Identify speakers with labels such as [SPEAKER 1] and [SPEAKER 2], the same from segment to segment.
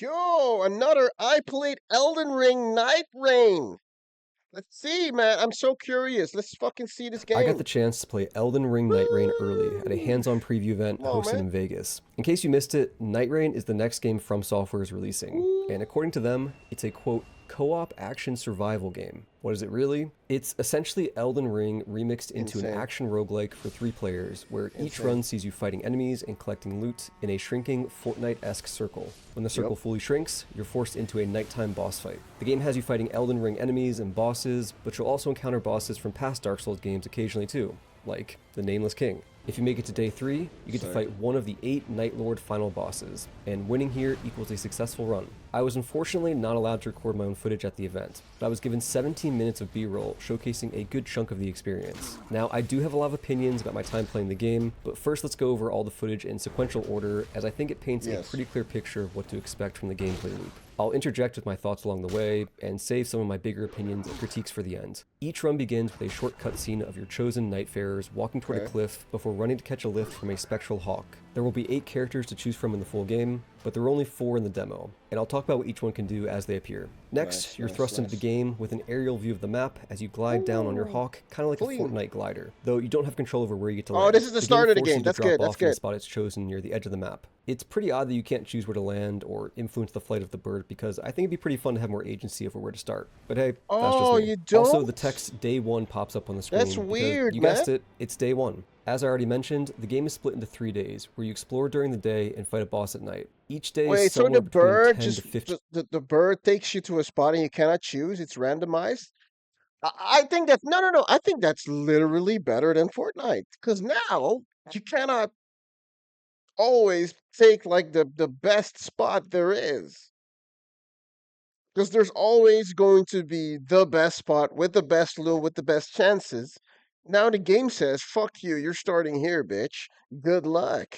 [SPEAKER 1] Yo, another I played Elden Ring Nightreign. Let's see, man. I'm so curious. Let's fucking see this
[SPEAKER 2] I got the
[SPEAKER 1] game.
[SPEAKER 2] chance to play Elden Ring Nightreign early at a
[SPEAKER 1] Woo!
[SPEAKER 2] hands-on preview event
[SPEAKER 1] Come on,
[SPEAKER 2] hosted
[SPEAKER 1] man.
[SPEAKER 2] in Vegas. In case you missed it, Nightreign is the next game From Software is releasing, and
[SPEAKER 1] Woo!
[SPEAKER 2] according to them, it's a quote co-op action survival game. What is it really? It's essentially Elden Ring remixed into an
[SPEAKER 1] Insane.
[SPEAKER 2] action roguelike for 3 players, where each
[SPEAKER 1] Insane.
[SPEAKER 2] run sees you fighting enemies and collecting loot in a shrinking Fortnite-esque circle. When the
[SPEAKER 1] Yep.
[SPEAKER 2] circle fully shrinks, you're forced into a nighttime boss fight. The game has you fighting Elden Ring enemies and bosses, but you'll also encounter bosses from past Dark Souls games occasionally too, like the Nameless King. If you make it to day 3, you get to fight one of the 8 Night Lord final bosses, and winning here equals a successful run. I was unfortunately not allowed to record my own footage at the event, but I was given 17 minutes of B-roll showcasing a good chunk of the experience. Now, I do have a lot of opinions about my time playing the game, but first let's go over all the footage in sequential order, as I think it paints a
[SPEAKER 1] Yes.
[SPEAKER 2] pretty clear picture of what to expect from the gameplay loop. I'll interject with my thoughts along the way, and save some of my bigger opinions and critiques for the end. Each run begins with a short cutscene of your chosen Nightfarers walking toward a
[SPEAKER 1] Okay.
[SPEAKER 2] cliff before running to catch a lift from a spectral hawk. There will be 8 characters to choose from in the full game, but there are only 4 in the demo, and I'll talk about what each one can do as they appear. Next,
[SPEAKER 1] Nice,
[SPEAKER 2] you're
[SPEAKER 1] nice,
[SPEAKER 2] thrust into the
[SPEAKER 1] nice.
[SPEAKER 2] game with an aerial view of the map as you glide down on your
[SPEAKER 1] Ooh,
[SPEAKER 2] hawk, kind of like a
[SPEAKER 1] clean.
[SPEAKER 2] Fortnite glider, though you don't have control over where you get to
[SPEAKER 1] Oh,
[SPEAKER 2] land.
[SPEAKER 1] this is the
[SPEAKER 2] The game
[SPEAKER 1] start of the
[SPEAKER 2] forces
[SPEAKER 1] game.
[SPEAKER 2] you to
[SPEAKER 1] That's good.
[SPEAKER 2] drop
[SPEAKER 1] That's
[SPEAKER 2] off in the
[SPEAKER 1] good.
[SPEAKER 2] spot it's chosen near the edge of the map. It's pretty odd that you can't choose where to land or influence the flight of the bird, because I think it'd be pretty fun to have more agency over where to start. But hey, that's just
[SPEAKER 1] Oh,
[SPEAKER 2] me.
[SPEAKER 1] you
[SPEAKER 2] Also, the
[SPEAKER 1] don't?
[SPEAKER 2] text Day 1 pops up on the
[SPEAKER 1] That's
[SPEAKER 2] screen because,
[SPEAKER 1] weird,
[SPEAKER 2] you
[SPEAKER 1] man.
[SPEAKER 2] guessed it, it's Day 1. As I already mentioned, the game is split into 3 days, where you explore during the day and fight a boss at night. Each day is
[SPEAKER 1] Wait, so
[SPEAKER 2] somewhere
[SPEAKER 1] the
[SPEAKER 2] between
[SPEAKER 1] bird
[SPEAKER 2] 10 to
[SPEAKER 1] just
[SPEAKER 2] 15.
[SPEAKER 1] the bird takes you to a spot and you cannot choose. It's randomized. I think that no. I think that's literally better than Fortnite because now you cannot always take like the best spot there is because there's always going to be the best spot with the best loot with the best chances. Now the game says, "Fuck you, you're starting here, bitch. Good luck."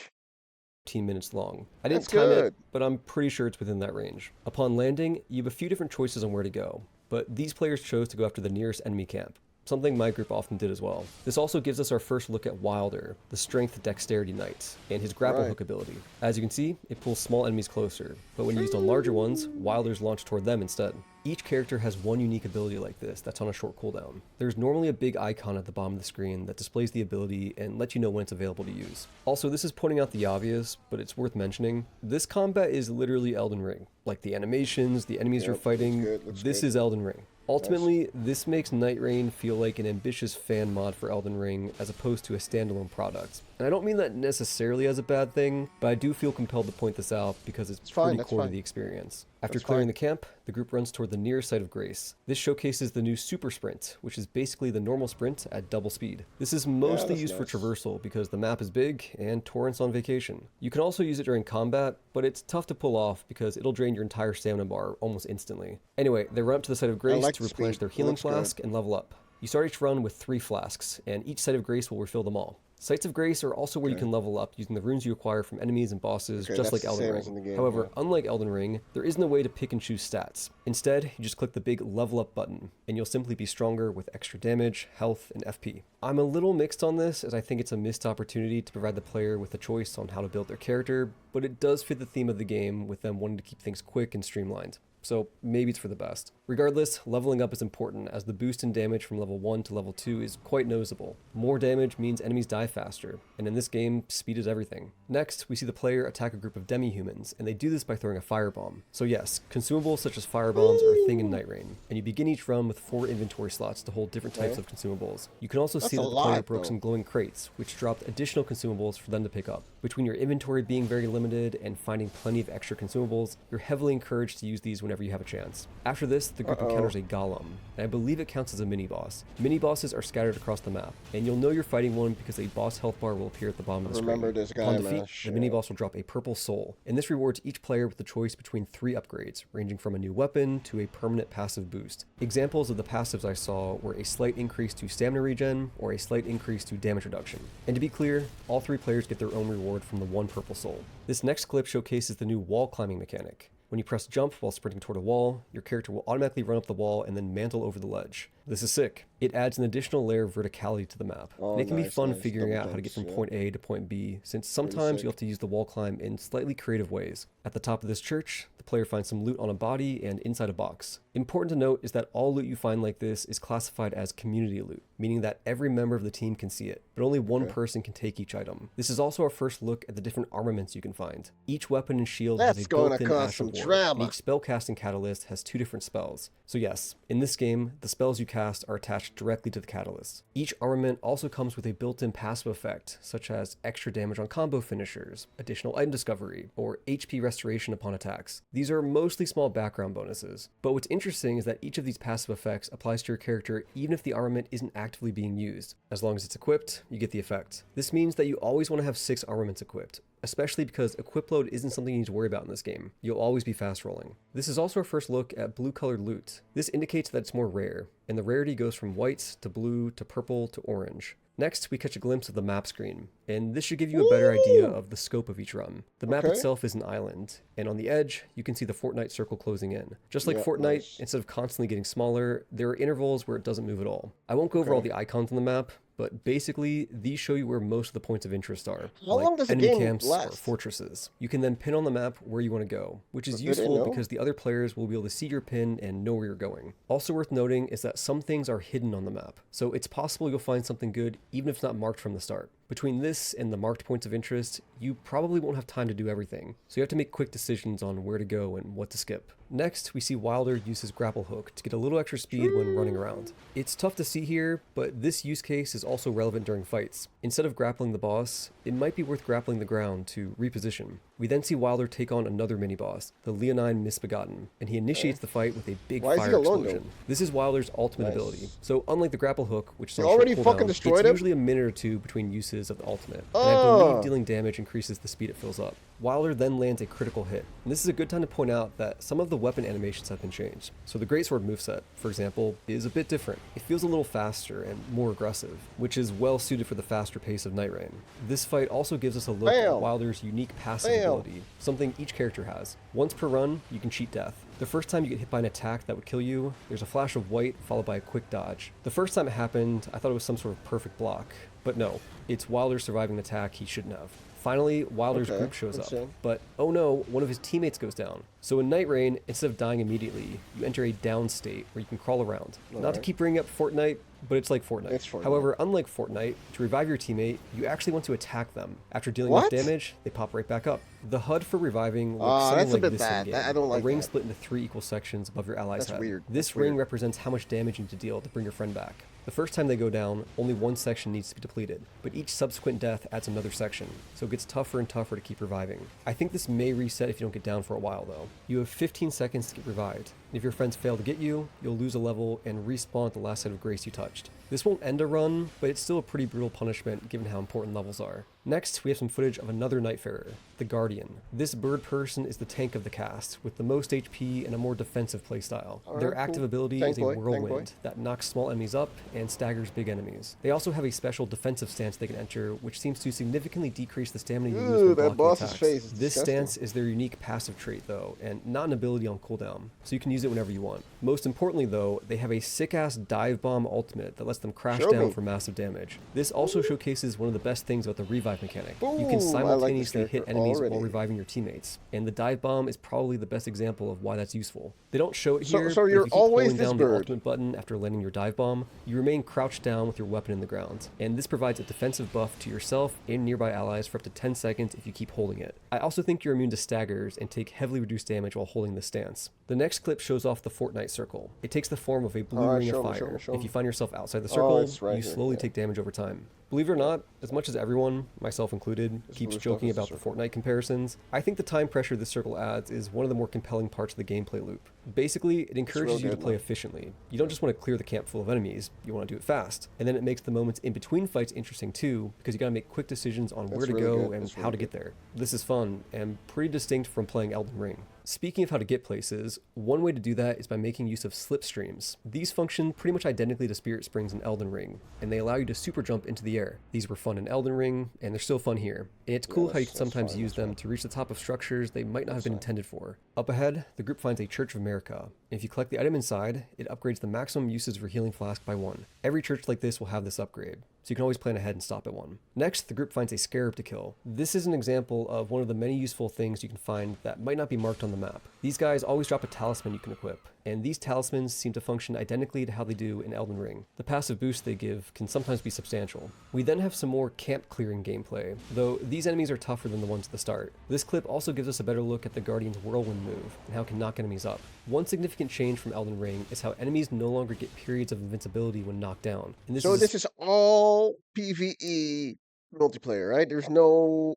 [SPEAKER 2] 15 minutes long. I
[SPEAKER 1] That's
[SPEAKER 2] didn't time it,
[SPEAKER 1] good.
[SPEAKER 2] but I'm pretty sure it's within that range. Upon landing, you have a few different choices on where to go, but these players chose to go after the nearest enemy camp, something my group often did as well. This also gives us our first look at Wilder, the Strength Dexterity Knight, and his grapple
[SPEAKER 1] Right.
[SPEAKER 2] hook ability. As you can see, it pulls small enemies closer, but when used on larger ones, Wilder's launch toward them instead. Each character has one unique ability like this that's on a short cooldown. There's normally a big icon at the bottom of the screen that displays the ability and lets you know when it's available to use. Also, this is pointing out the obvious, but it's worth mentioning. This combat is literally Elden Ring. Like the animations, the enemies you're
[SPEAKER 1] Yep. Looks
[SPEAKER 2] fighting,
[SPEAKER 1] good. Looks
[SPEAKER 2] this
[SPEAKER 1] good.
[SPEAKER 2] is Elden Ring.
[SPEAKER 1] Nice.
[SPEAKER 2] Ultimately, this makes Nightreign feel like an ambitious fan mod for Elden Ring as opposed to a standalone product. And I don't mean that necessarily as a bad thing, but I do feel compelled to point this out because it's
[SPEAKER 1] It's fine.
[SPEAKER 2] pretty
[SPEAKER 1] That's
[SPEAKER 2] core to
[SPEAKER 1] fine.
[SPEAKER 2] the experience. After
[SPEAKER 1] That's
[SPEAKER 2] clearing
[SPEAKER 1] fine.
[SPEAKER 2] the camp, the group runs toward the nearest site of grace. This showcases the new Super Sprint, which is basically the normal sprint at double speed. This is
[SPEAKER 1] Yeah,
[SPEAKER 2] mostly
[SPEAKER 1] that's
[SPEAKER 2] used for
[SPEAKER 1] nice.
[SPEAKER 2] traversal because the map is big and Torrent's on vacation. You can also use it during combat, but it's tough to pull off because it'll drain your entire stamina bar almost instantly. Anyway, they run up to the site of
[SPEAKER 1] I
[SPEAKER 2] grace
[SPEAKER 1] like
[SPEAKER 2] to
[SPEAKER 1] the
[SPEAKER 2] replenish
[SPEAKER 1] speed.
[SPEAKER 2] their
[SPEAKER 1] It
[SPEAKER 2] healing
[SPEAKER 1] looks good.
[SPEAKER 2] flask and level up. You start each run with 3 flasks, and each site of grace will refill them all. Sites of Grace are also where you
[SPEAKER 1] Okay.
[SPEAKER 2] can level up using the runes you acquire from enemies and bosses,
[SPEAKER 1] Okay,
[SPEAKER 2] just
[SPEAKER 1] that's
[SPEAKER 2] like
[SPEAKER 1] the
[SPEAKER 2] Elden
[SPEAKER 1] same as
[SPEAKER 2] Ring.
[SPEAKER 1] in the game.
[SPEAKER 2] However,
[SPEAKER 1] Yeah.
[SPEAKER 2] unlike Elden Ring, there isn't a way to pick and choose stats. Instead, you just click the big level up button, and you'll simply be stronger with extra damage, health, and FP. I'm a little mixed on this, as I think it's a missed opportunity to provide the player with a choice on how to build their character, but it does fit the theme of the game with them wanting to keep things quick and streamlined. So maybe it's for the best. Regardless, leveling up is important as the boost in damage from level 1 to level 2 is quite noticeable. More damage means enemies die faster, and in this game, speed is everything. Next, we see the player attack a group of demi-humans, and they do this by throwing a firebomb. So yes, consumables such as firebombs are a thing in
[SPEAKER 1] Ooh,
[SPEAKER 2] Nightreign, and you begin each run with 4 inventory slots to hold different types
[SPEAKER 1] okay.
[SPEAKER 2] of consumables. You can also
[SPEAKER 1] That's
[SPEAKER 2] see
[SPEAKER 1] a
[SPEAKER 2] that the player
[SPEAKER 1] lot,
[SPEAKER 2] broke
[SPEAKER 1] though.
[SPEAKER 2] some glowing crates, which dropped additional consumables for them to pick up. Between your inventory being very limited and finding plenty of extra consumables, you're heavily encouraged to use these whenever you have a chance. After this, the group
[SPEAKER 1] Uh-oh.
[SPEAKER 2] encounters a golem, and I believe it counts as a mini-boss. Mini-bosses are scattered across the map, and you'll know you're fighting one because a boss health bar will appear at the bottom of the
[SPEAKER 1] Remember
[SPEAKER 2] screen.
[SPEAKER 1] this
[SPEAKER 2] Upon
[SPEAKER 1] guy, man.
[SPEAKER 2] defeat, the
[SPEAKER 1] Shit.
[SPEAKER 2] mini-boss will drop a purple soul, and this rewards each player with the choice between 3 upgrades, ranging from a new weapon to a permanent passive boost. Examples of the passives I saw were a slight increase to stamina regen, or a slight increase to damage reduction. And to be clear, all 3 players get their own reward from the 1 purple soul. This next clip showcases the new wall climbing mechanic. When you press jump while sprinting toward a wall, your character will automatically run up the wall and then mantle over the ledge. This is sick. It adds an additional layer of verticality to the map,
[SPEAKER 1] Oh,
[SPEAKER 2] and it can be
[SPEAKER 1] nice,
[SPEAKER 2] fun
[SPEAKER 1] nice.
[SPEAKER 2] figuring
[SPEAKER 1] Double
[SPEAKER 2] out how to get
[SPEAKER 1] jumps.
[SPEAKER 2] from
[SPEAKER 1] Yeah,
[SPEAKER 2] point A to point B, since
[SPEAKER 1] pretty
[SPEAKER 2] sometimes you'll
[SPEAKER 1] sick.
[SPEAKER 2] have to use the wall climb in slightly creative ways. At the top of this church, the player finds some loot on a body and inside a box. Important to note is that all loot you find like this is classified as community loot, meaning that every member of the team can see it, but only one
[SPEAKER 1] Okay.
[SPEAKER 2] person can take each item. This is also our first look at the different armaments you can find. Each weapon and shield has
[SPEAKER 1] That's
[SPEAKER 2] a
[SPEAKER 1] going to
[SPEAKER 2] built-in
[SPEAKER 1] cause
[SPEAKER 2] Ash of
[SPEAKER 1] some
[SPEAKER 2] War, and
[SPEAKER 1] drama.
[SPEAKER 2] each spellcasting catalyst has 2 different spells. So yes, in this game, the spells you cast are attached directly to the catalyst. Each armament also comes with a built-in passive effect, such as extra damage on combo finishers, additional item discovery, or HP restoration upon attacks. These are mostly small background bonuses, but what's interesting is that each of these passive effects applies to your character even if the armament isn't actively being used. As long as it's equipped, you get the effect. This means that you always want to have 6 armaments equipped, especially because equip load isn't something you need to worry about in this game. You'll always be fast rolling. This is also our first look at blue colored loot. This indicates that it's more rare, and the rarity goes from white to blue to purple to orange. Next, we catch a glimpse of the map screen, and this should give you a better idea
[SPEAKER 1] Woo!
[SPEAKER 2] of the scope of each run. The map
[SPEAKER 1] Okay.
[SPEAKER 2] itself is an island, and on the edge, you can see the Fortnite circle closing in. Just like
[SPEAKER 1] Yeah,
[SPEAKER 2] Fortnite,
[SPEAKER 1] nice.
[SPEAKER 2] instead of constantly getting smaller, there are intervals where it doesn't move at all. I won't go over all
[SPEAKER 1] Okay.
[SPEAKER 2] the icons on the map, but basically, these show you where most of the points of interest are,
[SPEAKER 1] How
[SPEAKER 2] like
[SPEAKER 1] long does the
[SPEAKER 2] enemy
[SPEAKER 1] game
[SPEAKER 2] camps or
[SPEAKER 1] last?
[SPEAKER 2] fortresses. You can then pin on the map where you want to go, which is
[SPEAKER 1] Did they
[SPEAKER 2] useful
[SPEAKER 1] know?
[SPEAKER 2] because the other players will be able to see your pin and know where you're going. Also worth noting is that some things are hidden on the map, so it's possible you'll find something good even if it's not marked from the start. Between this and the marked points of interest, you probably won't have time to do everything, so you have to make quick decisions on where to go and what to skip. Next, we see Wilder use his grapple hook to get a little extra speed when running around. It's tough to see here, but this use case is also relevant during fights. Instead of grappling the boss, it might be worth grappling the ground to reposition. We then see Wilder take on another mini-boss, the Leonine Misbegotten, and he initiates the fight with a big
[SPEAKER 1] Why is he
[SPEAKER 2] fire
[SPEAKER 1] alone,
[SPEAKER 2] explosion.
[SPEAKER 1] though?
[SPEAKER 2] This is Wilder's ultimate
[SPEAKER 1] Nice.
[SPEAKER 2] ability. So unlike the grapple hook, which is
[SPEAKER 1] He
[SPEAKER 2] on short
[SPEAKER 1] already
[SPEAKER 2] cooldown,
[SPEAKER 1] fucking destroyed
[SPEAKER 2] it's
[SPEAKER 1] him?
[SPEAKER 2] usually a minute or two between uses of the ultimate, and I
[SPEAKER 1] Oh.
[SPEAKER 2] believe dealing damage increases the speed it fills up. Wilder then lands a critical hit, and this is a good time to point out that some of the weapon animations have been changed. So the Greatsword moveset, for example, is a bit different. It feels a little faster and more aggressive, which is well suited for the faster pace of Nightreign. This fight also gives us a look at
[SPEAKER 1] Bam!
[SPEAKER 2] Wilder's unique passive
[SPEAKER 1] Bam!
[SPEAKER 2] ability, something each character has. Once per run, you can cheat death. The first time you get hit by an attack that would kill you, there's a flash of white followed by a quick dodge. The first time it happened, I thought it was some sort of perfect block, but no, it's Wilder surviving an attack he shouldn't have. Finally, Wilder's
[SPEAKER 1] Okay,
[SPEAKER 2] group shows up,
[SPEAKER 1] insane.
[SPEAKER 2] but oh no, one of his teammates goes down. So in Nightreign, instead of dying immediately, you enter a down state where you can crawl around. Not to
[SPEAKER 1] Alright.
[SPEAKER 2] keep bringing up Fortnite, but it's like Fortnite.
[SPEAKER 1] It's Fortnite.
[SPEAKER 2] However, unlike Fortnite, to revive your teammate, you actually want to attack them. After dealing
[SPEAKER 1] What?
[SPEAKER 2] enough damage, they pop right back up. The HUD for reviving looks
[SPEAKER 1] Ah,
[SPEAKER 2] something
[SPEAKER 1] that's a
[SPEAKER 2] like
[SPEAKER 1] bit
[SPEAKER 2] this
[SPEAKER 1] bad.
[SPEAKER 2] in-game.
[SPEAKER 1] I don't like
[SPEAKER 2] a ring
[SPEAKER 1] that.
[SPEAKER 2] split into 3 equal sections above your ally's
[SPEAKER 1] That's
[SPEAKER 2] head.
[SPEAKER 1] weird.
[SPEAKER 2] This
[SPEAKER 1] That's
[SPEAKER 2] ring
[SPEAKER 1] weird.
[SPEAKER 2] represents how much damage you need to deal to bring your friend back. The first time they go down, only one section needs to be depleted, but each subsequent death adds another section, so it gets tougher and tougher to keep reviving. I think this may reset if you don't get down for a while though. You have 15 seconds to get revived, and if your friends fail to get you, you'll lose a level and respawn at the last site of grace you touched. This won't end a run, but it's still a pretty brutal punishment given how important levels are. Next, we have some footage of another Nightfarer, the Guardian. This bird person is the tank of the cast, with the most HP and a more defensive playstyle.
[SPEAKER 1] Alright,
[SPEAKER 2] Their
[SPEAKER 1] cool.
[SPEAKER 2] active ability
[SPEAKER 1] Tank
[SPEAKER 2] is a
[SPEAKER 1] boy, tank boy.
[SPEAKER 2] whirlwind that knocks small enemies up and staggers big enemies. They also have a special defensive stance they can enter, which seems to significantly decrease the stamina you lose
[SPEAKER 1] Ooh,
[SPEAKER 2] when
[SPEAKER 1] that
[SPEAKER 2] blocking
[SPEAKER 1] boss's
[SPEAKER 2] attacks.
[SPEAKER 1] face is
[SPEAKER 2] This
[SPEAKER 1] disgusting.
[SPEAKER 2] stance is their unique passive trait though, and not an ability on cooldown, so you can use it whenever you want. Most importantly though, they have a sick-ass dive bomb ultimate that lets them crash
[SPEAKER 1] Show
[SPEAKER 2] down
[SPEAKER 1] me.
[SPEAKER 2] for massive damage. This also showcases one of the best things about the revive mechanic. You
[SPEAKER 1] Boom, I
[SPEAKER 2] can
[SPEAKER 1] like this
[SPEAKER 2] simultaneously hit
[SPEAKER 1] character
[SPEAKER 2] enemies while
[SPEAKER 1] already.
[SPEAKER 2] reviving your teammates, and the dive bomb is probably the best example of why that's useful. They don't show it
[SPEAKER 1] So-
[SPEAKER 2] here,
[SPEAKER 1] so
[SPEAKER 2] but
[SPEAKER 1] you're
[SPEAKER 2] if you keep
[SPEAKER 1] always
[SPEAKER 2] holding
[SPEAKER 1] this
[SPEAKER 2] down
[SPEAKER 1] bird.
[SPEAKER 2] the ultimate button after landing your dive bomb, you remain crouched down with your weapon in the ground, and this provides a defensive buff to yourself and nearby allies for up to 10 seconds if you keep holding it. I also think you're immune to staggers and take heavily reduced damage while holding this stance. The next clip shows off the Fortnite circle. It takes the form of a blue
[SPEAKER 1] Alright,
[SPEAKER 2] ring of
[SPEAKER 1] show me,
[SPEAKER 2] fire.
[SPEAKER 1] show me, show
[SPEAKER 2] If
[SPEAKER 1] me.
[SPEAKER 2] you find yourself outside the
[SPEAKER 1] Oh,
[SPEAKER 2] circle,
[SPEAKER 1] it's right
[SPEAKER 2] you
[SPEAKER 1] here,
[SPEAKER 2] slowly
[SPEAKER 1] yeah.
[SPEAKER 2] take damage over time. Believe it or not, as much as everyone, myself included,
[SPEAKER 1] This
[SPEAKER 2] keeps
[SPEAKER 1] blue stuff
[SPEAKER 2] joking
[SPEAKER 1] is the
[SPEAKER 2] about the
[SPEAKER 1] circle.
[SPEAKER 2] Fortnite comparisons, I think the time pressure this circle adds is one of the more compelling parts of the gameplay loop. Basically, it encourages you to
[SPEAKER 1] good,
[SPEAKER 2] play
[SPEAKER 1] man.
[SPEAKER 2] efficiently. You don't just want to clear the camp full of enemies, you want to do it fast. And then it makes the moments in between fights interesting too, because you gotta make quick decisions on where
[SPEAKER 1] That's
[SPEAKER 2] to
[SPEAKER 1] really
[SPEAKER 2] go
[SPEAKER 1] good,
[SPEAKER 2] and
[SPEAKER 1] that's
[SPEAKER 2] how
[SPEAKER 1] really
[SPEAKER 2] to get there. This is fun, and pretty distinct from playing Elden Ring. Speaking of how to get places, one way to do that is by making use of slipstreams. These function pretty much identically to Spirit Springs in Elden Ring, and they allow you to super jump into the air. These were fun in Elden Ring, and they're still fun here. And it's cool how you can
[SPEAKER 1] that's
[SPEAKER 2] sometimes
[SPEAKER 1] fine,
[SPEAKER 2] use
[SPEAKER 1] that's
[SPEAKER 2] them
[SPEAKER 1] fine.
[SPEAKER 2] to reach the top of structures they might not have been
[SPEAKER 1] That's
[SPEAKER 2] intended for. Up ahead, the group finds a Church of America, And if you collect the item inside, it upgrades the maximum usage of your healing flask by 1. Every church like this will have this upgrade, so you can always plan ahead and stop at 1. Next, the group finds a scarab to kill. This is an example of one of the many useful things you can find that might not be marked on the map. These guys always drop a talisman you can equip, and these talismans seem to function identically to how they do in Elden Ring. The passive boost they give can sometimes be substantial. We then have some more camp clearing gameplay, though these enemies are tougher than the ones at the start. This clip also gives us a better look at the Guardian's whirlwind move and how it can knock enemies up. One significant change from Elden Ring is how enemies no longer get periods of invincibility when knocked down. And
[SPEAKER 1] So this is all PvE multiplayer, right? There's no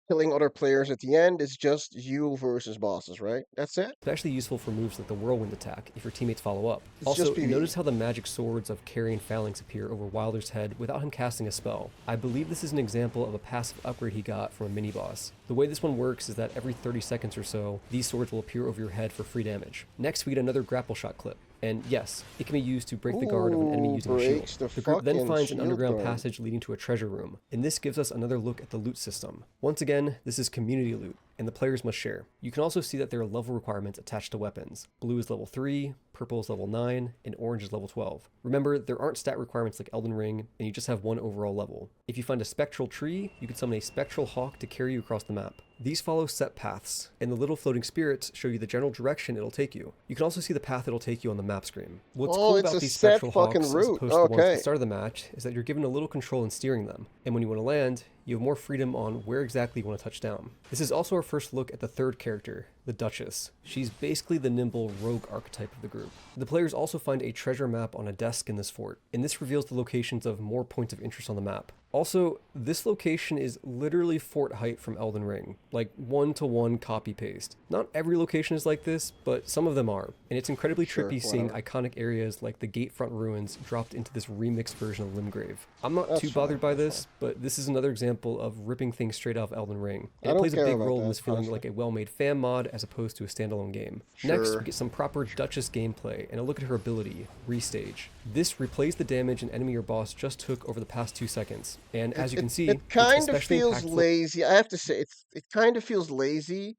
[SPEAKER 1] killing other players at the end. It's just you versus bosses, right? That's it?
[SPEAKER 2] It's actually useful for moves like the whirlwind attack if your teammates follow up.
[SPEAKER 1] It's
[SPEAKER 2] Also,
[SPEAKER 1] just PvE.
[SPEAKER 2] notice how the magic swords of Carrion Phalanx appear over Wilder's head without him casting a spell. I believe this is an example of a passive upgrade he got from a mini-boss. The way this one works is that every 30 seconds or so, these swords will appear over your head for free damage. Next, we get another grapple shot clip. And yes, it can be used to break the guard of an enemy using a shield. The group then finds an underground passage leading to a treasure room, and this gives us another look at the loot system. Once again, this is community loot, and the players must share. You can also see that there are level requirements attached to weapons. Blue is level 3, purple is level 9, and orange is level 12. Remember, there aren't stat requirements like Elden Ring, and you just have one overall level. If you find a spectral tree, you can summon a spectral hawk to carry you across the map. These follow set paths, and the little floating spirits show you the general direction it'll take you. You can also see the path it'll take you on the map screen. What's cool about these spectral hawks, as opposed to the ones at the start of the match, is that you're given a little control in steering them, and when you want to land, you have more freedom on where exactly you want to touch down. This is also our first look at the third character, the Duchess. She's basically the nimble rogue archetype of the group. The players also find a treasure map on a desk in this fort, and this reveals the locations of more points of interest on the map. Also, this location is literally fort height from Elden Ring, like 1-to-1 copy-paste. Not every location is like this, but some of them are, and it's incredibly trippy seeing iconic areas like the Gatefront ruins dropped into this remixed version of Limgrave. I'm not too bothered by this, but this is another example of ripping things straight off Elden Ring, and it plays a big role in this feeling like a well-made fan mod as opposed to a standalone game. Next, we get some proper Duchess gameplay and a look at her ability, Restage. This replays the damage an enemy or boss just took over the past 2 seconds. And as you can see,
[SPEAKER 1] it kind of feels lazy. I have to say, it kind of feels lazy.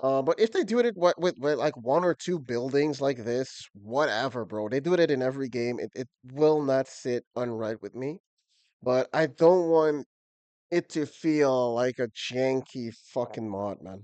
[SPEAKER 1] But if they do it with like 1 or 2 buildings like this, whatever, bro. They do it in every game. It will not sit unright with me. But I don't want it to feel like a janky fucking mod, man.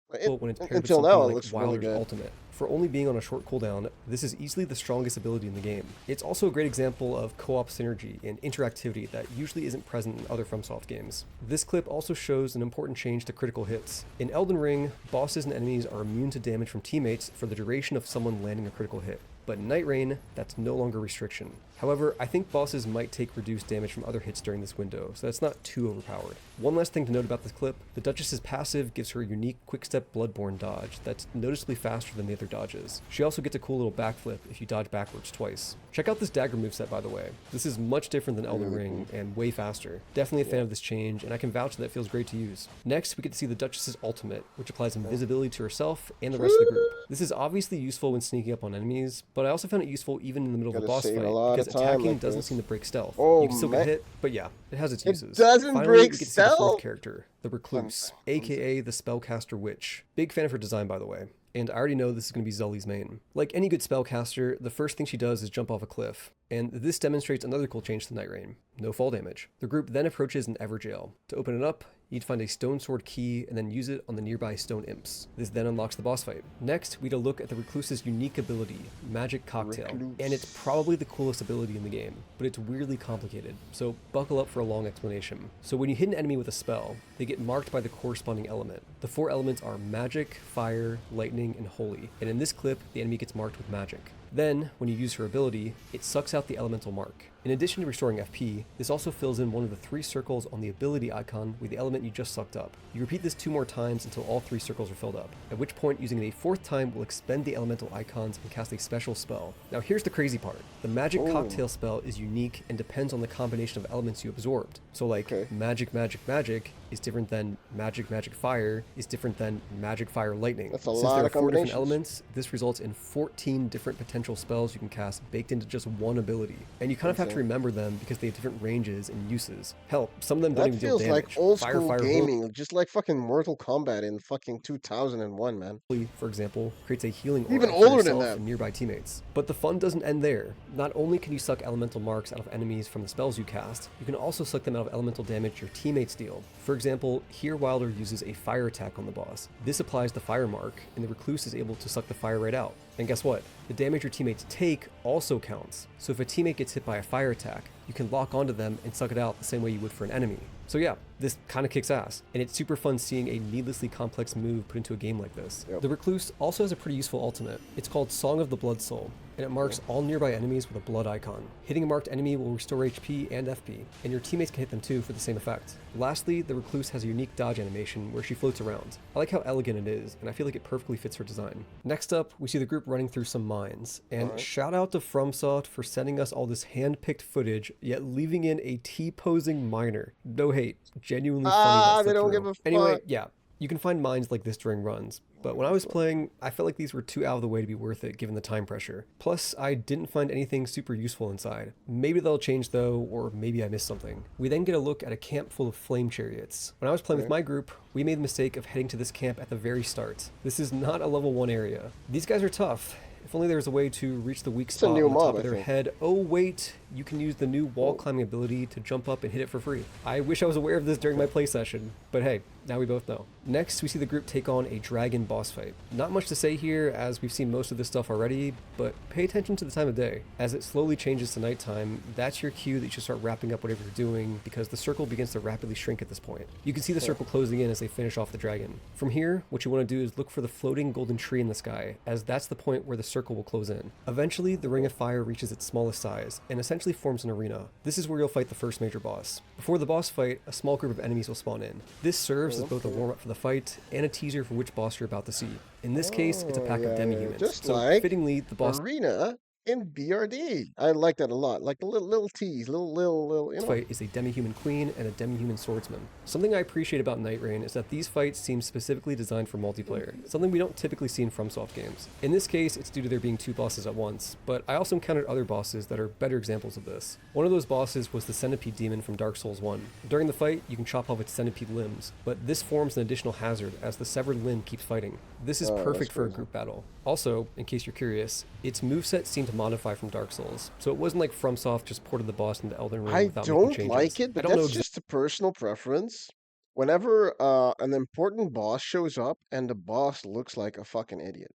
[SPEAKER 2] When it's paired with
[SPEAKER 1] Until
[SPEAKER 2] something
[SPEAKER 1] now, it
[SPEAKER 2] like
[SPEAKER 1] looks really
[SPEAKER 2] Wilder's
[SPEAKER 1] good.
[SPEAKER 2] Ultimate. For only being on a short cooldown, this is easily the strongest ability in the game. It's also a great example of co-op synergy and interactivity that usually isn't present in other FromSoft games. This clip also shows an important change to critical hits. In Elden Ring, bosses and enemies are immune to damage from teammates for the duration of someone landing a critical hit. But in Nightreign, that's no longer a restriction. However, I think bosses might take reduced damage from other hits during this window, so that's not too overpowered. One last thing to note about this clip, the Duchess's passive gives her a unique quick-step Bloodborne dodge that's noticeably faster than the other dodges. She also gets a cool little backflip if you dodge backwards twice. Check out this dagger moveset, by the way. This is much different than Elden Ring and way faster. Definitely a fan of this change, and I can vouch that it feels great to use. Next, we get to see the Duchess's ultimate, which applies invisibility to herself and the rest of the group. This is obviously useful when sneaking up on enemies, but I also found it useful even in the middle of a boss fight, because attacking doesn't seem to break stealth. You can still get hit, but yeah, it has its uses.
[SPEAKER 1] Finally,
[SPEAKER 2] we get to see the fourth character, the Recluse, aka the Spellcaster Witch. Big fan of her design, by the way. And I already know this is going to be Zully's main. Like any good spellcaster, the first thing she does is jump off a cliff, and this demonstrates another cool change to Nightreign: no fall damage. The group then approaches an Everjail. To open it up, you'd find a stone sword key and then use it on the nearby stone imps. This then unlocks the boss fight. Next, we get a look at the Recluse's unique ability, Magic Cocktail, and it's probably the coolest ability in the game, but it's weirdly complicated, so buckle up for a long explanation. So when you hit an enemy with a spell, they get marked by the corresponding element. The 4 elements are magic, fire, lightning, and holy, and in this clip, the enemy gets marked with magic. Then, when you use her ability, it sucks out the elemental mark. In addition to restoring FP, this also fills in one of the 3 circles on the ability icon with the element you just sucked up. You repeat this 2 more times until all 3 circles are filled up, at which point using it a 4th time will expend the elemental icons and cast a special spell. Now here's the crazy part. The Magic Cocktail spell is unique and depends on the combination of elements you absorbed. So like magic, magic, magic, is different than magic fire is different than magic fire lightning.
[SPEAKER 1] That's a
[SPEAKER 2] Since
[SPEAKER 1] lot
[SPEAKER 2] there are
[SPEAKER 1] of
[SPEAKER 2] 4 different
[SPEAKER 1] combinations.
[SPEAKER 2] elements, this results in 14 different potential spells you can cast baked into just one ability. And you kind of have to
[SPEAKER 1] Insane.
[SPEAKER 2] remember them because they have different ranges and uses. Hell, some of them don't
[SPEAKER 1] That
[SPEAKER 2] even deal
[SPEAKER 1] feels like
[SPEAKER 2] damage.
[SPEAKER 1] old school
[SPEAKER 2] Fire Holy,
[SPEAKER 1] gaming, just like fucking Mortal Kombat in fucking 2001, man.
[SPEAKER 2] for example, creates a healing
[SPEAKER 1] Even
[SPEAKER 2] aura for
[SPEAKER 1] older than
[SPEAKER 2] yourself
[SPEAKER 1] that.
[SPEAKER 2] and nearby teammates. But the fun doesn't end there. Not only can you suck elemental marks out of enemies from the spells you cast, you can also suck them out of elemental damage your teammates deal. For example, here Wilder uses a fire attack on the boss. This applies the fire mark, and the recluse is able to suck the fire right out. And guess what? The damage your teammates take also counts. So if a teammate gets hit by a fire attack, you can lock onto them and suck it out the same way you would for an enemy. So yeah, this kind of kicks ass, and it's super fun seeing a needlessly complex move put into a game like this.
[SPEAKER 1] Yep.
[SPEAKER 2] The Recluse also has a pretty useful ultimate. It's called Song of the Blood Soul, and it marks all nearby enemies with a blood icon. Hitting a marked enemy will restore HP and FP, and your teammates can hit them too for the same effect. Lastly, the Recluse has a unique dodge animation where she floats around. I like how elegant it is, and I feel like it perfectly fits her design. Next up, we see the group running through some mines, and shout out to FromSoft for sending us all this hand-picked footage, yet leaving in a T-posing miner. No hate, genuinely funny that
[SPEAKER 1] They don't
[SPEAKER 2] through.
[SPEAKER 1] give a
[SPEAKER 2] Anyway,
[SPEAKER 1] fuck.
[SPEAKER 2] yeah, you can find mines like this during runs, but when I was playing, I felt like these were too out of the way to be worth it given the time pressure. Plus, I didn't find anything super useful inside. Maybe they'll change though, or maybe I missed something. We then get a look at a camp full of flame chariots. When I was playing with my group, we made the mistake of heading to this camp at the very start. This is not a level 1 area. These guys are tough. If only there was a way to reach the weak
[SPEAKER 1] It's a
[SPEAKER 2] spot
[SPEAKER 1] new
[SPEAKER 2] on the
[SPEAKER 1] mob,
[SPEAKER 2] top of
[SPEAKER 1] I
[SPEAKER 2] their
[SPEAKER 1] think.
[SPEAKER 2] head. Oh wait, you can use the new wall climbing ability to jump up and hit it for free. I wish I was aware of this during my play session, but hey, now we both know. Next, we see the group take on a dragon boss fight. Not much to say here, as we've seen most of this stuff already, but pay attention to the time of day. As it slowly changes to nighttime, that's your cue that you should start wrapping up whatever you're doing, because the circle begins to rapidly shrink at this point. You can see the circle closing in as they finish off the dragon. From here, what you want to do is look for the floating golden tree in the sky, as that's the point where the circle will close in. Eventually, the ring of fire reaches its smallest size, and essentially forms an arena. This is where you'll fight the first major boss. Before the boss fight, a small group of enemies will spawn in. This serves as both a warm-up for the fight, and a teaser for which boss you're about to see. In this case, it's a pack of demi-humans.
[SPEAKER 1] Just
[SPEAKER 2] So
[SPEAKER 1] like
[SPEAKER 2] fittingly, the boss
[SPEAKER 1] Arena in BRD. I like that a lot. Like the little tease, little,
[SPEAKER 2] fight is a demi-human queen and a demi-human swordsman. Something I appreciate about Nightreign is that these fights seem specifically designed for multiplayer, something we don't typically see in FromSoft games. In this case, it's due to there being 2 bosses at once, but I also encountered other bosses that are better examples of this. One of those bosses was the centipede demon from Dark Souls 1. During the fight, you can chop off its centipede limbs, but this forms an additional hazard as the severed limb keeps fighting. This is perfect for a group battle. Also, in case you're curious, its moveset seemed to modify from Dark Souls, so it wasn't like FromSoft just ported the boss into Elden Ring
[SPEAKER 1] I
[SPEAKER 2] without making
[SPEAKER 1] don't
[SPEAKER 2] changes.
[SPEAKER 1] like it,
[SPEAKER 2] I
[SPEAKER 1] but
[SPEAKER 2] don't know
[SPEAKER 1] that's just a personal preference. Whenever an important boss shows up and the boss looks like a fucking idiot.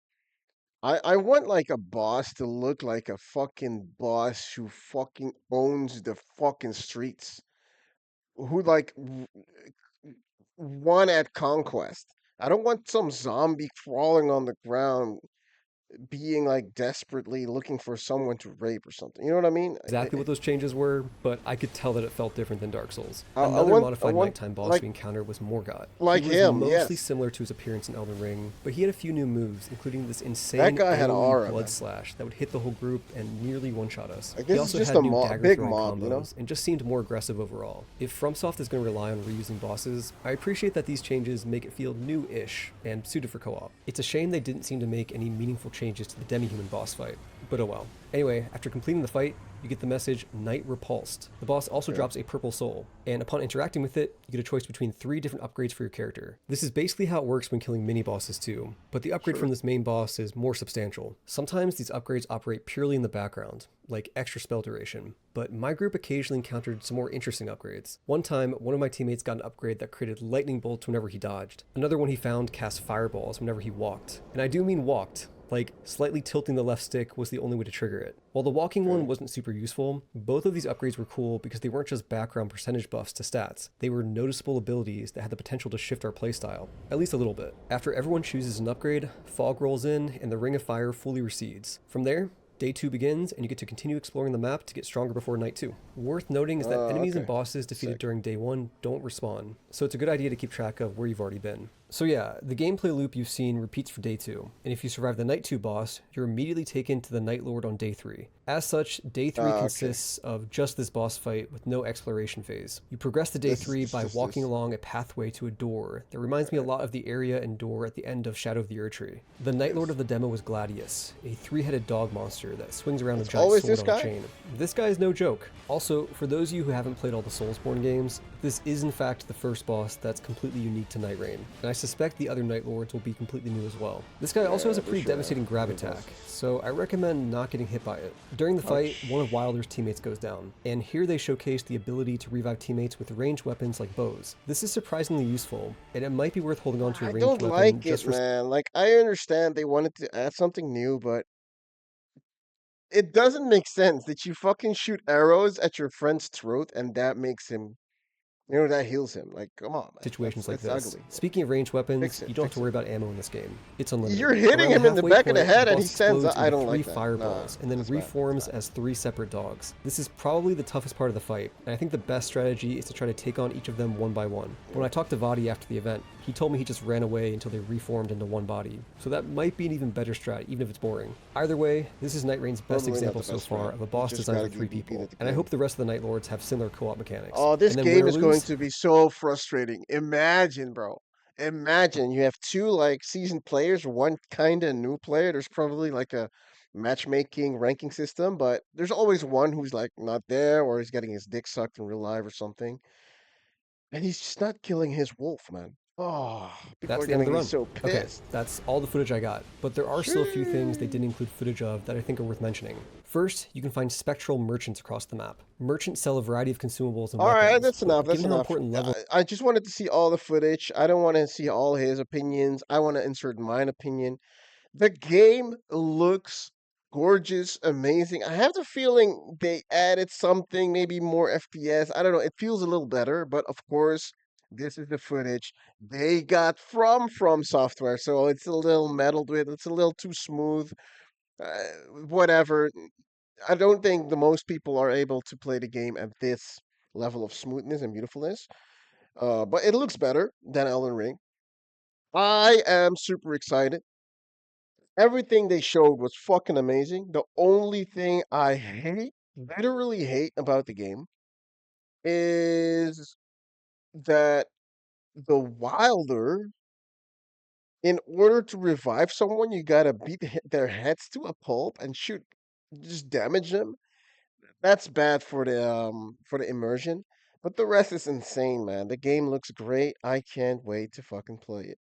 [SPEAKER 1] I want like a boss to look like a fucking boss who fucking owns the fucking streets. Who like won at conquest. I don't want some zombie crawling on the ground being like desperately looking for someone to rape or something. You know what I mean?
[SPEAKER 2] exactly what those changes were, but I could tell that it felt different than Dark Souls.
[SPEAKER 1] I
[SPEAKER 2] Another
[SPEAKER 1] want
[SPEAKER 2] modified nighttime boss
[SPEAKER 1] like
[SPEAKER 2] we encountered was Morgott.
[SPEAKER 1] like
[SPEAKER 2] He was
[SPEAKER 1] him,
[SPEAKER 2] mostly
[SPEAKER 1] yes.
[SPEAKER 2] similar to his appearance in Elden Ring, but he had a few new moves, including this insane
[SPEAKER 1] That guy had
[SPEAKER 2] AoE
[SPEAKER 1] aura,
[SPEAKER 2] blood
[SPEAKER 1] man.
[SPEAKER 2] slash that would hit the whole group and nearly one-shot us.
[SPEAKER 1] Like
[SPEAKER 2] He
[SPEAKER 1] this is
[SPEAKER 2] also
[SPEAKER 1] just
[SPEAKER 2] had
[SPEAKER 1] a
[SPEAKER 2] new dagger
[SPEAKER 1] big
[SPEAKER 2] throwing
[SPEAKER 1] mob,
[SPEAKER 2] combos,
[SPEAKER 1] you know?
[SPEAKER 2] and just seemed more aggressive overall. If FromSoft is going to rely on reusing bosses, I appreciate that these changes make it feel new-ish and suited for co-op. It's a shame they didn't seem to make any meaningful changes to the demi-human boss fight, but oh well. Anyway, after completing the fight, you get the message Night Repulsed. The boss also drops a purple soul, and upon interacting with it, you get a choice between 3 different upgrades for your character. This is basically how it works when killing mini-bosses too, but the upgrade from this main boss is more substantial. Sometimes these upgrades operate purely in the background, like extra spell duration, but my group occasionally encountered some more interesting upgrades. One time, one of my teammates got an upgrade that created lightning bolts whenever he dodged. Another one he found cast fireballs whenever he walked. And I do mean walked. Like, slightly tilting the left stick was the only way to trigger it. While the walking one wasn't super useful, both of these upgrades were cool because they weren't just background percentage buffs to stats. They were noticeable abilities that had the potential to shift our playstyle, at least a little bit. After everyone chooses an upgrade, fog rolls in and the Ring of Fire fully recedes. From there, Day 2 begins, and you get to continue exploring the map to get stronger before Night 2. Worth noting is that enemies and bosses defeated during Day 1 don't respawn, so it's a good idea to keep track of where you've already been. So yeah, the gameplay loop you've seen repeats for day 2, and if you survive the Night 2 boss, you're immediately taken to the Night Lord on day 3. As such, day 3
[SPEAKER 1] Okay.
[SPEAKER 2] consists of just this boss fight with no exploration phase. You progress to day
[SPEAKER 1] This is
[SPEAKER 2] 3
[SPEAKER 1] this
[SPEAKER 2] by
[SPEAKER 1] this
[SPEAKER 2] walking
[SPEAKER 1] this.
[SPEAKER 2] along a pathway to a door that reminds me a lot of the area and door at the end of Shadow of the Erdtree. The Night Lord
[SPEAKER 1] Yes.
[SPEAKER 2] of the demo is Gladius, a 3-headed dog monster that swings around a
[SPEAKER 1] It's
[SPEAKER 2] giant
[SPEAKER 1] always
[SPEAKER 2] sword
[SPEAKER 1] this
[SPEAKER 2] on a
[SPEAKER 1] guy.
[SPEAKER 2] chain. This guy is no joke. Also, for those of you who haven't played all the Soulsborne games, this is in fact the first boss that's completely unique to Nightreign, and I suspect the other Night Lords will be completely new as well. This guy also has
[SPEAKER 1] Yeah,
[SPEAKER 2] a
[SPEAKER 1] they
[SPEAKER 2] pretty
[SPEAKER 1] should have
[SPEAKER 2] devastating grab
[SPEAKER 1] new
[SPEAKER 2] attack,
[SPEAKER 1] bosses.
[SPEAKER 2] so I recommend not getting hit by it. During the fight, one of
[SPEAKER 1] Ouch.
[SPEAKER 2] Wilder's teammates goes down, and here they showcase the ability to revive teammates with ranged weapons like bows. This is surprisingly useful, and it might be worth holding on to your
[SPEAKER 1] I
[SPEAKER 2] ranged
[SPEAKER 1] don't
[SPEAKER 2] weapon
[SPEAKER 1] like it,
[SPEAKER 2] just for
[SPEAKER 1] man. Like I understand they wanted to add something new, but it doesn't make sense that you fucking shoot arrows at your friend's throat and that makes him, that heals him. Like, come on, man.
[SPEAKER 2] situations like
[SPEAKER 1] That's
[SPEAKER 2] this.
[SPEAKER 1] ugly.
[SPEAKER 2] Speaking of ranged weapons,
[SPEAKER 1] Fix it,
[SPEAKER 2] you don't have to
[SPEAKER 1] fix it.
[SPEAKER 2] worry about ammo in this game. It's unlimited.
[SPEAKER 1] You're hitting
[SPEAKER 2] Around the
[SPEAKER 1] him in the
[SPEAKER 2] halfway
[SPEAKER 1] back of the
[SPEAKER 2] point, the
[SPEAKER 1] head and he
[SPEAKER 2] boss
[SPEAKER 1] sends.
[SPEAKER 2] explodes
[SPEAKER 1] I
[SPEAKER 2] into
[SPEAKER 1] don't
[SPEAKER 2] 3
[SPEAKER 1] like that. Nah,
[SPEAKER 2] fireballs and then
[SPEAKER 1] that's bad. That's
[SPEAKER 2] reforms
[SPEAKER 1] bad.
[SPEAKER 2] as 3 separate dogs. This is probably the toughest part of the fight, and I think the best strategy is to try to take on each of them one by one. When I talked to Vadi after the event, he told me he just ran away until they reformed into one body, so that might be an even better strat, even if it's boring. Either way, this is Nightraign's best
[SPEAKER 1] Probably not
[SPEAKER 2] example
[SPEAKER 1] the
[SPEAKER 2] so
[SPEAKER 1] best
[SPEAKER 2] far
[SPEAKER 1] strat.
[SPEAKER 2] of a
[SPEAKER 1] You
[SPEAKER 2] boss
[SPEAKER 1] just
[SPEAKER 2] designed
[SPEAKER 1] gotta
[SPEAKER 2] for
[SPEAKER 1] be
[SPEAKER 2] 3
[SPEAKER 1] beat at
[SPEAKER 2] people,
[SPEAKER 1] the
[SPEAKER 2] and I hope
[SPEAKER 1] game.
[SPEAKER 2] the rest of the Night Lords have similar co-op mechanics.
[SPEAKER 1] Oh, this
[SPEAKER 2] And then win
[SPEAKER 1] game
[SPEAKER 2] or
[SPEAKER 1] is going
[SPEAKER 2] lose,
[SPEAKER 1] to be so frustrating. Imagine, bro. Imagine you have two like seasoned players, one kind of new player. There's probably like a matchmaking ranking system, but there's always one who's like not there or he's getting his dick sucked in real life or something. And he's just not killing his wolf, man. Oh, people
[SPEAKER 2] that's
[SPEAKER 1] are
[SPEAKER 2] the end of
[SPEAKER 1] gonna
[SPEAKER 2] the
[SPEAKER 1] be
[SPEAKER 2] run.
[SPEAKER 1] so
[SPEAKER 2] Okay,
[SPEAKER 1] pissed.
[SPEAKER 2] that's all the footage I got, but there are still a few things they
[SPEAKER 1] Sheesh.
[SPEAKER 2] didn't include footage of that I think are worth mentioning. First, you can find spectral merchants across the map. Merchants sell a variety of consumables and
[SPEAKER 1] All right,
[SPEAKER 2] weapons,
[SPEAKER 1] that's enough.
[SPEAKER 2] but
[SPEAKER 1] That's
[SPEAKER 2] given how
[SPEAKER 1] enough.
[SPEAKER 2] important level
[SPEAKER 1] I just wanted to see all the footage. I don't want to see all his opinions. I want to insert mine opinion. The game looks gorgeous, amazing. I have the feeling they added something, maybe more FPS. I don't know. It feels a little better, but of course, this is the footage they got from software, so it's a little meddled with. It's a little too smooth. Uh, whatever. I don't think the most people are able to play the game at this level of smoothness and beautifulness. But it looks better than Elden Ring. I am super excited. Everything they showed was fucking amazing. The only thing I hate, literally hate about the game is that the Wilder, in order to revive someone, you gotta beat their heads to a pulp and shoot, just damage them. That's bad for the immersion. But the rest is insane, man. The game looks great. I can't wait to fucking play it.